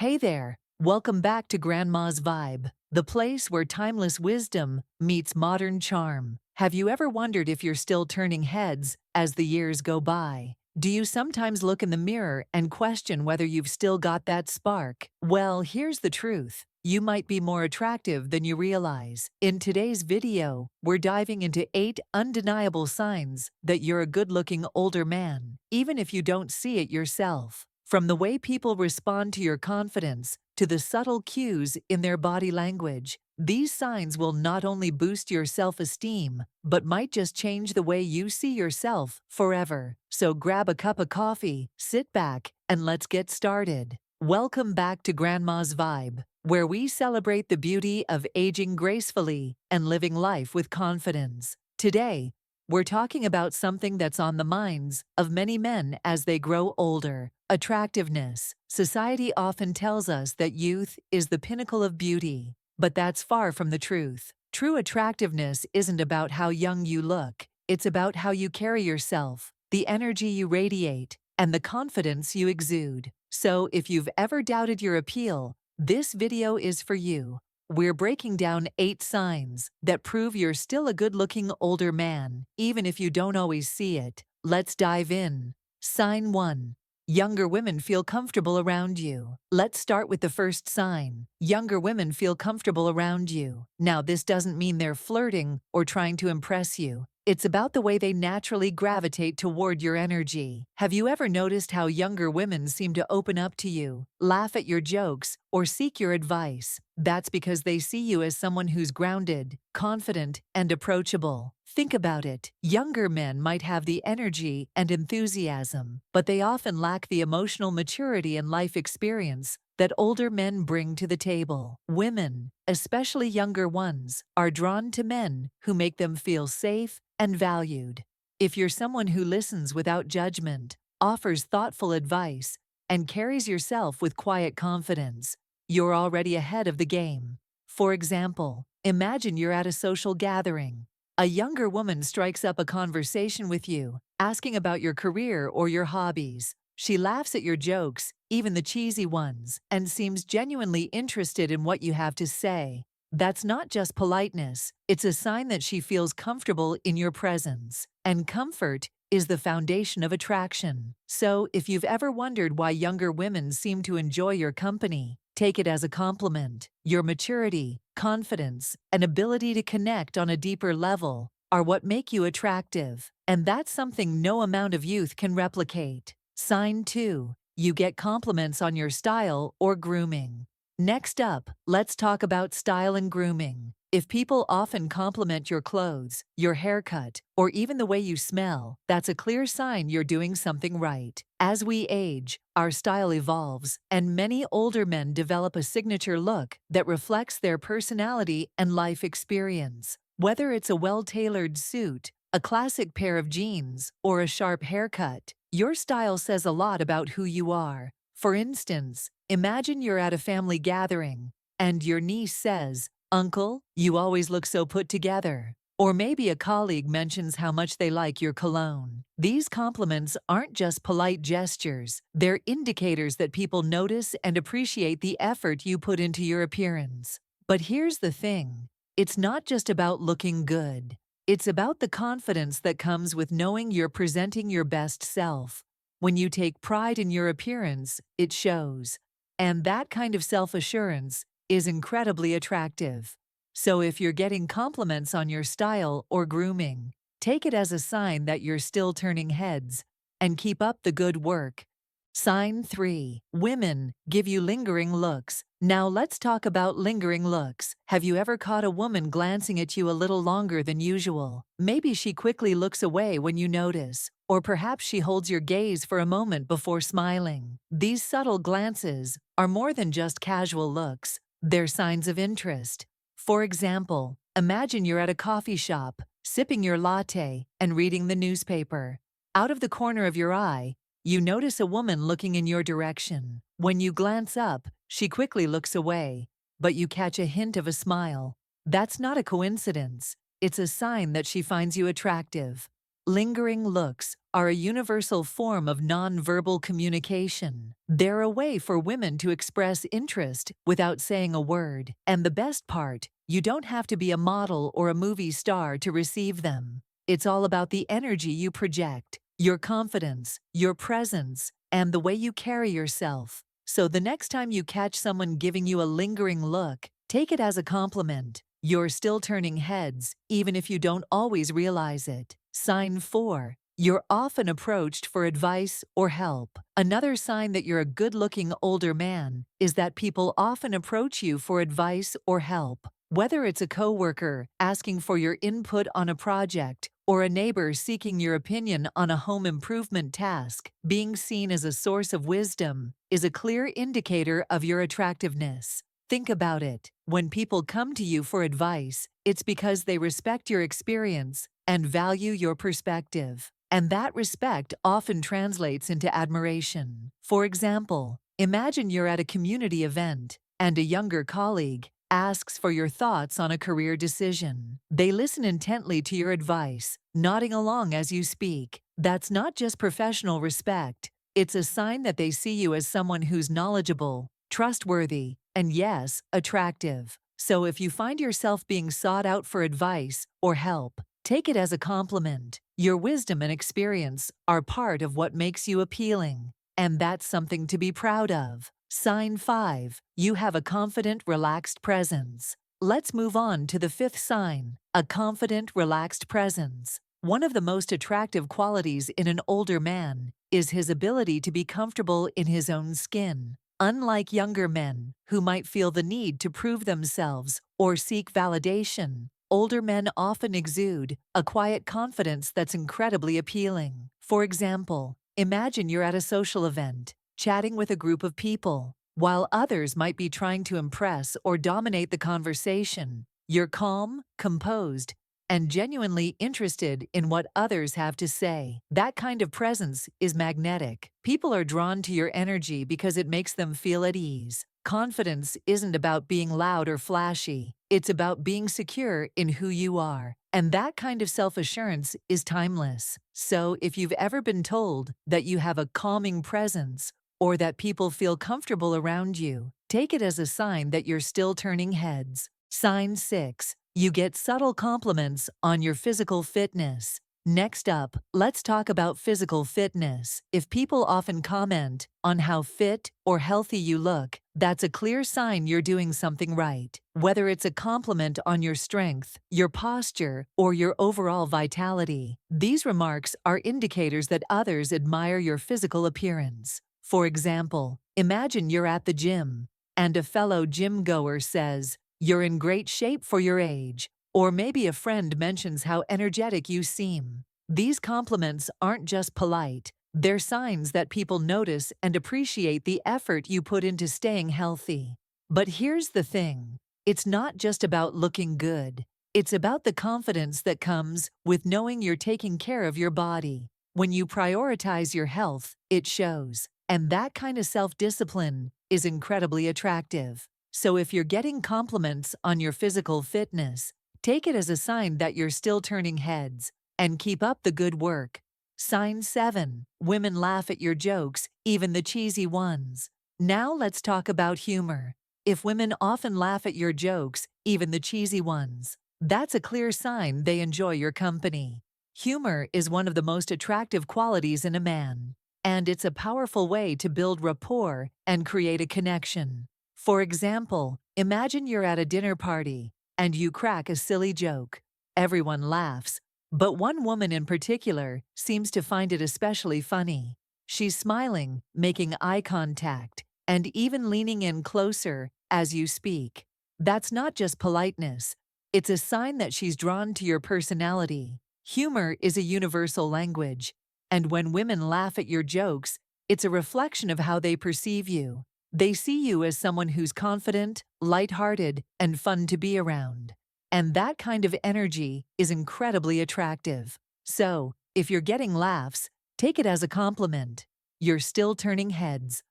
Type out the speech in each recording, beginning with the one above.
Hey there, welcome back to Grandma's Vibe, the place where timeless wisdom meets modern charm. Have you ever wondered if you're still turning heads as the years go by? Do you sometimes look in the mirror and question whether you've still got that spark? Well, here's the truth. You might be more attractive than you realize. In today's video, we're diving into 8 undeniable signs that you're a good-looking older man, even if you don't see it yourself. From the way people respond to your confidence to the subtle cues in their body language, these signs will not only boost your self-esteem, but might just change the way you see yourself forever. So grab a cup of coffee, sit back, and let's get started. Welcome back to Grandma's Vibe, where we celebrate the beauty of aging gracefully and living life with confidence. Today, we're talking about something that's on the minds of many men as they grow older: attractiveness. Society often tells us that youth is the pinnacle of beauty, but that's far from the truth. True attractiveness isn't about how young you look, it's about how you carry yourself, the energy you radiate, and the confidence you exude. So if you've ever doubted your appeal, this video is for you. We're breaking down 8 signs that prove you're still a good-looking older man, even if you don't always see it. Let's dive in. Sign 1. Younger women feel comfortable around you. Let's start with the first sign. Younger women feel comfortable around you. Now, this doesn't mean they're flirting or trying to impress you. It's about the way they naturally gravitate toward your energy. Have you ever noticed how younger women seem to open up to you, laugh at your jokes, or seek your advice? That's because they see you as someone who's grounded, confident, and approachable. Think about it. Younger men might have the energy and enthusiasm, but they often lack the emotional maturity and life experience that older men bring to the table. Women, especially younger ones, are drawn to men who make them feel safe and valued. If you're someone who listens without judgment, offers thoughtful advice, and carries yourself with quiet confidence, you're already ahead of the game. For example, imagine you're at a social gathering. A younger woman strikes up a conversation with you, asking about your career or your hobbies. She laughs at your jokes, even the cheesy ones, and seems genuinely interested in what you have to say. That's not just politeness, it's a sign that she feels comfortable in your presence. And comfort is the foundation of attraction. So, if you've ever wondered why younger women seem to enjoy your company, take it as a compliment. Your maturity, confidence, and ability to connect on a deeper level are what make you attractive, and that's something no amount of youth can replicate. Sign 2. You get compliments on your style or grooming. Next up, let's talk about style and grooming. If people often compliment your clothes, your haircut, or even the way you smell, that's a clear sign you're doing something right. As we age, our style evolves, and many older men develop a signature look that reflects their personality and life experience. Whether it's a well-tailored suit, a classic pair of jeans, or a sharp haircut, your style says a lot about who you are. For instance, imagine you're at a family gathering, and your niece says, "Uncle, you always look so put together." Or maybe a colleague mentions how much they like your cologne. These compliments aren't just polite gestures, they're indicators that people notice and appreciate the effort you put into your appearance. But here's the thing, it's not just about looking good. It's about the confidence that comes with knowing you're presenting your best self. When you take pride in your appearance, it shows. And that kind of self-assurance is incredibly attractive. So if you're getting compliments on your style or grooming, take it as a sign that you're still turning heads, and keep up the good work. Sign 3. Women give you lingering looks. Now let's talk about lingering looks. Have you ever caught a woman glancing at you a little longer than usual? Maybe she quickly looks away when you notice, or perhaps she holds your gaze for a moment before smiling. These subtle glances are more than just casual looks. They're signs of interest. For example, imagine you're at a coffee shop, sipping your latte and reading the newspaper. Out of the corner of your eye, you notice a woman looking in your direction. When you glance up, she quickly looks away, but you catch a hint of a smile. That's not a coincidence. It's a sign that she finds you attractive. Lingering looks are a universal form of nonverbal communication. They're a way for women to express interest without saying a word. And the best part, you don't have to be a model or a movie star to receive them. It's all about the energy you project, your confidence, your presence, and the way you carry yourself. So the next time you catch someone giving you a lingering look, take it as a compliment. You're still turning heads, even if you don't always realize it. Sign 4. You're often approached for advice or help. Another sign that you're a good-looking older man is that people often approach you for advice or help. Whether it's a coworker asking for your input on a project or a neighbor seeking your opinion on a home improvement task, being seen as a source of wisdom is a clear indicator of your attractiveness. Think about it. When people come to you for advice, it's because they respect your experience and value your perspective. And that respect often translates into admiration. For example, imagine you're at a community event and a younger colleague asks for your thoughts on a career decision. They listen intently to your advice, nodding along as you speak. That's not just professional respect. It's a sign that they see you as someone who's knowledgeable, trustworthy, and yes, attractive. So if you find yourself being sought out for advice or help, take it as a compliment. Your wisdom and experience are part of what makes you appealing, and that's something to be proud of. Sign 5. You have a confident, relaxed presence. Let's move on to the 5th sign, a confident, relaxed presence. One of the most attractive qualities in an older man is his ability to be comfortable in his own skin. Unlike younger men, who might feel the need to prove themselves or seek validation, older men often exude a quiet confidence that's incredibly appealing. For example, imagine you're at a social event, chatting with a group of people. While others might be trying to impress or dominate the conversation, you're calm, composed, and genuinely interested in what others have to say. That kind of presence is magnetic. People are drawn to your energy because it makes them feel at ease. Confidence isn't about being loud or flashy. It's about being secure in who you are. And that kind of self-assurance is timeless. So if you've ever been told that you have a calming presence or that people feel comfortable around you, take it as a sign that you're still turning heads. Sign 6. You get subtle compliments on your physical fitness. Next up, let's talk about physical fitness. If people often comment on how fit or healthy you look, that's a clear sign you're doing something right. Whether it's a compliment on your strength, your posture, or your overall vitality, these remarks are indicators that others admire your physical appearance. For example, imagine you're at the gym, and a fellow gym goer says, "You're in great shape for your age." Or maybe a friend mentions how energetic you seem. These compliments aren't just polite, they're signs that people notice and appreciate the effort you put into staying healthy. But here's the thing, it's not just about looking good. It's about the confidence that comes with knowing you're taking care of your body. When you prioritize your health, it shows. And that kind of self-discipline is incredibly attractive. So if you're getting compliments on your physical fitness, take it as a sign that you're still turning heads, and keep up the good work. Sign 7. Women laugh at your jokes, even the cheesy ones. Now let's talk about humor. If women often laugh at your jokes, even the cheesy ones, that's a clear sign they enjoy your company. Humor is one of the most attractive qualities in a man, and it's a powerful way to build rapport and create a connection. For example, imagine you're at a dinner party, and you crack a silly joke. Everyone laughs, but one woman in particular seems to find it especially funny. She's smiling, making eye contact, and even leaning in closer as you speak. That's not just politeness, it's a sign that she's drawn to your personality. Humor is a universal language, and when women laugh at your jokes, it's a reflection of how they perceive you. They see you as someone who's confident, lighthearted, and fun to be around. And that kind of energy is incredibly attractive. So, if you're getting laughs, take it as a compliment. You're still turning heads.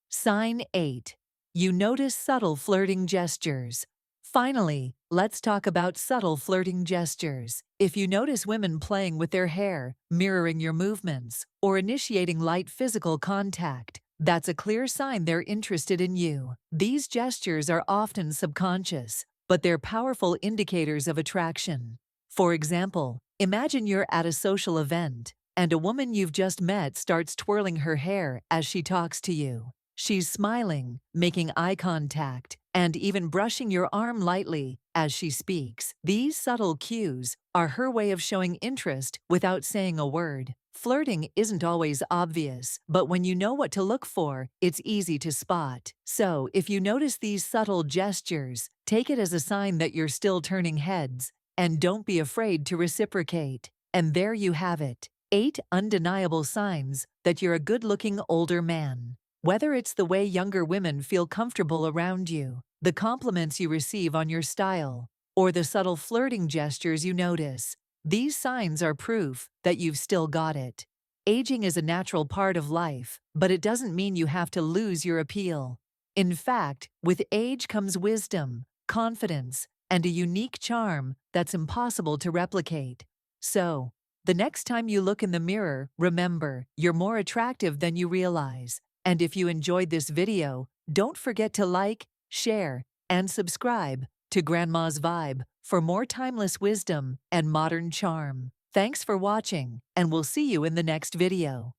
Sign 8. You notice subtle flirting gestures. Finally, let's talk about subtle flirting gestures. If you notice women playing with their hair, mirroring your movements, or initiating light physical contact, that's a clear sign they're interested in you. These gestures are often subconscious, but they're powerful indicators of attraction. For example, imagine you're at a social event, and a woman you've just met starts twirling her hair as she talks to you. She's smiling, making eye contact, and even brushing your arm lightly as she speaks. These subtle cues are her way of showing interest without saying a word. Flirting isn't always obvious, but when you know what to look for, it's easy to spot. So, if you notice these subtle gestures, take it as a sign that you're still turning heads, and don't be afraid to reciprocate. And there you have it. 8 undeniable signs that you're a good-looking older man. Whether it's the way younger women feel comfortable around you, the compliments you receive on your style, or the subtle flirting gestures you notice, these signs are proof that you've still got it. Aging is a natural part of life, but it doesn't mean you have to lose your appeal. In fact, with age comes wisdom, confidence, and a unique charm that's impossible to replicate. So, the next time you look in the mirror, remember, you're more attractive than you realize. And if you enjoyed this video, don't forget to like, share, and subscribe to Grandma's Vibe for more timeless wisdom and modern charm. Thanks for watching, and we'll see you in the next video.